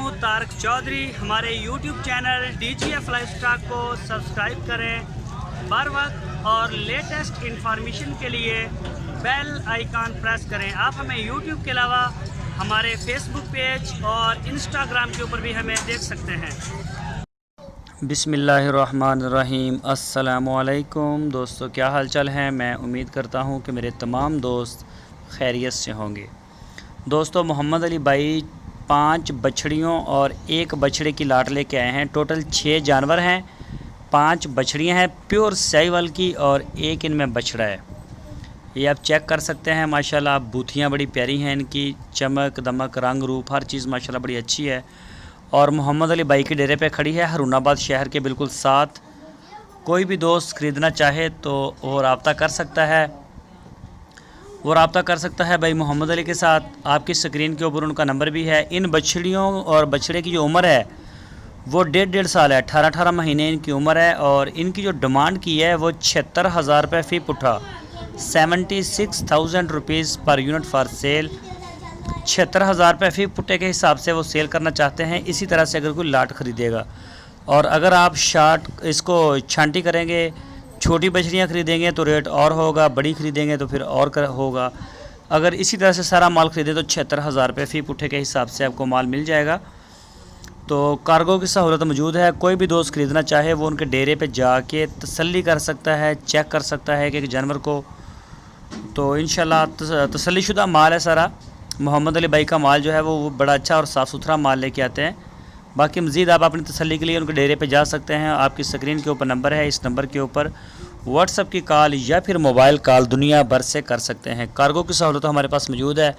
हूँ तारक चौधरी। हमारे YouTube channel DGF lifestyle को सब्सक्राइब करें बर वक्त और लेटेस्ट इंफॉर्मेशन के लिए बेल आइकन प्रेस करें। आप हमें YouTube के अलावा हमारे Facebook पेज और Instagram के ऊपर भी हमें देख सकते हैं। बिस्मिल्लाहिर्रहमानिर्रहीम। अस्सलामुअलैकुम दोस्तों, क्या हाल चाल है। मैं उम्मीद करता हूँ कि मेरे तमाम दोस्त खैरियत से होंगे। दोस्तों, मोहम्मद अली भाई 5 बछड़ियों और 1 बछड़े की लाट लेके आए हैं। टोटल 6 जानवर हैं, 5 बछड़ियाँ हैं प्योर साहिवाल की और 1 इनमें बछड़ा है। ये आप चेक कर सकते हैं। माशाल्लाह बूथियाँ बड़ी प्यारी हैं, इनकी चमक दमक रंग रूप हर चीज़ माशाल्लाह बड़ी अच्छी है। और मोहम्मद अली भाई के डेरे पे खड़ी है, हारूनाबाद शहर के बिल्कुल साथ। कोई भी दोस्त ख़रीदना चाहे तो वो रब्ता कर सकता है भाई मोहम्मद अली के साथ। आपकी स्क्रीन के ऊपर उनका नंबर भी है। इन बछड़ियों और बछड़े की जो उम्र है वो 1.5 साल है, 18 महीने इनकी उम्र है। और इनकी जो डिमांड की है वो 76,000 रुपये फ़ी पुट्ठा, 76,000 rupees per unit for sale. 76,000 रुपये फ़ी पुट्टे के हिसाब से वो सेल करना चाहते हैं। इसी तरह से अगर कोई लाट ख़रीदेगा और अगर आप इसको छांटी करेंगे, छोटी बछड़ियाँ ख़रीदेंगे तो रेट और होगा, बड़ी ख़रीदेंगे तो फिर और होगा। अगर इसी तरह से सारा माल ख़रीदे तो 76,000 रुपये फ़ी पुट्ठे के हिसाब से आपको माल मिल जाएगा। तो कार्गो की सहूलत मौजूद है। कोई भी दोस्त ख़रीदना चाहे वो उनके डेरे पे जाके तसल्ली कर सकता है, चेक कर सकता है कि एक जानवर को। तो इंशाल्लाह तसल्लीशुदा माल है सारा। मोहम्मद अली भाई का माल जो है वो बड़ा अच्छा और साफ़ सुथरा माल लेके आते हैं। बाकी मज़ीद आप अपनी तसल्ली के लिए उनके डेरे पे जा सकते हैं। आपकी स्क्रीन के ऊपर नंबर है, इस नंबर के ऊपर व्हाट्सएप की कॉल या फिर मोबाइल कॉल दुनिया भर से कर सकते हैं। कार्गो की सहूलत हमारे पास मौजूद है।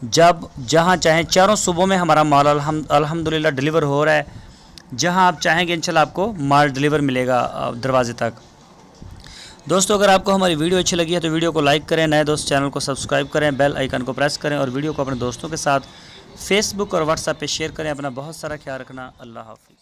जब जहाँ चाहें, चारों सूबों में हमारा माल अल्हम्दुलिल्लाह डिलीवर हो रहा है। जहाँ आप चाहेंगे इंशाल्लाह आपको माल डिलीवर मिलेगा दरवाजे तक। दोस्तों, अगर आपको हमारी वीडियो अच्छी लगी है तो वीडियो को लाइक करें, नए दोस्त चैनल को सब्सक्राइब करें, बेल आइकन को प्रेस करें और वीडियो को अपने दोस्तों के साथ फेसबुक और व्हाट्सएप पे शेयर करें। अपना बहुत सारा ख्याल रखना। अल्लाह हाफ़िज़।